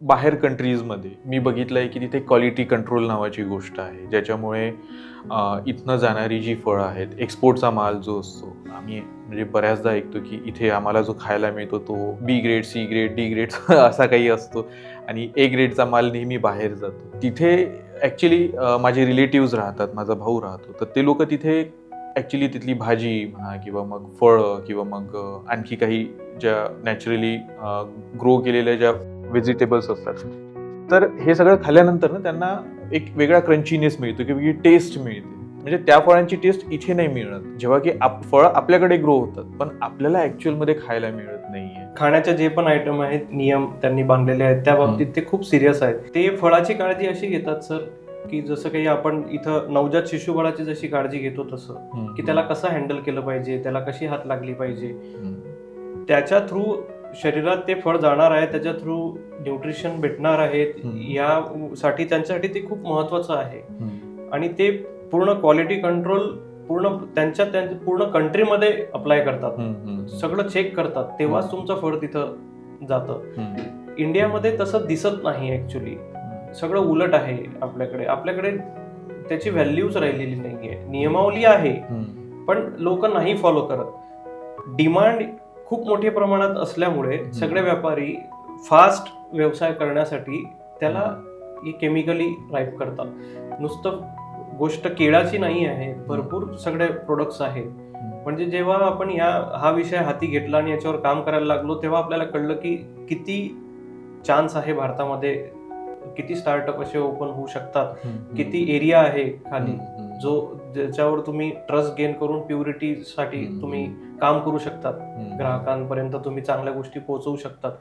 बाहेर कंट्रीजमध्ये मी बघितलं आहे की तिथे क्वालिटी कंट्रोल नावाची गोष्ट आहे, ज्याच्यामुळे इथनं जाणारी जी फळं आहेत, एक्सपोर्टचा माल जो असतो, आम्ही म्हणजे बऱ्याचदा ऐकतो की इथे आम्हाला जो खायला मिळतो तो B grade, C grade, D grade असा काही असतो आणि ए ग्रेडचा माल नेहमी बाहेर जातो. तिथे ॲक्च्युली माझे रिलेटिव्हज राहतात, माझा भाऊ राहतो, तर ते लोकं तिथे ॲक्च्युली तिथली भाजी म्हणा किंवा मग फळं किंवा मग आणखी काही ज्या नॅचरली ग्रो केलेल्या ज्या व्हेजिटेबल्स असतात, तर हे सगळं खाल्ल्यानंतर ना त्यांना एक वेगळा क्रंचीनेस मिळतो किंवा वेगळी टेस्ट मिळते. म्हणजे त्या फळांची टेस्ट इथे नाही मिळत, जेव्हा की फळं आपल्याकडे ग्रो होतात, पण आपल्याला ॲक्च्युअलमध्ये खायला मिळत नाहीये. खाण्याचे जे पण आयटम आहेत, नियम त्यांनी बांधलेले आहेत, त्या बाबतीत ते खूप सिरियस आहेत. ते फळाची काळजी अशी घेतात सर, की जसं काही आपण इथं नवजात शिशुबाळाची जशी काळजी घेतो तसं, की त्याला कसं हँडल केलं पाहिजे, त्याला कशी हात लागली पाहिजे, त्याच्या थ्रू शरीरात ते फळ जाणार आहे, त्याच्या थ्रू न्यूट्रिशन भेटणार आहेत, यासाठी त्यांच्यासाठी ते खूप महत्वाचं आहे. आणि ते पूर्ण क्वालिटी कंट्रोल त्यांच्या पूर्ण कंट्रीमध्ये अप्लाय करतात, सगळं चेक करतात, तेव्हाच तुमचं फळ तिथं जातं. इंडियामध्ये तसं दिसत नाही ऍक्च्युली, सगळं उलट आहे. आपल्याकडे त्याची व्हॅल्यूच राहिलेली नाहीये. नियमावली आहे पण लोक नाही फॉलो करत. डिमांड खूप मोठ्या प्रमाणात असल्यामुळे सगळे व्यापारी फास्ट व्यवसाय करण्यासाठी त्याला केमिकली राईप करतात. नुसतं गोष्ट केळाची नाही आहे, भरपूर सगळे प्रोडक्ट्स आहेत. म्हणजे जेव्हा आपण हा विषय हाती घेतला आणि याच्यावर काम करायला लागलो, तेव्हा आपल्याला कळलं की किती चान्स आहे भारतामध्ये, किती स्टार्टअप असे ओपन होऊ शकतात, किती एरिया आहे खाली ज्याच्यावर तुम्ही ट्रस्ट गेन करून प्युरिटी साठी तुम्ही काम करू शकतात, ग्राहकांपर्यंत तुम्ही चांगल्या गोष्टी पोहोचवू शकतात.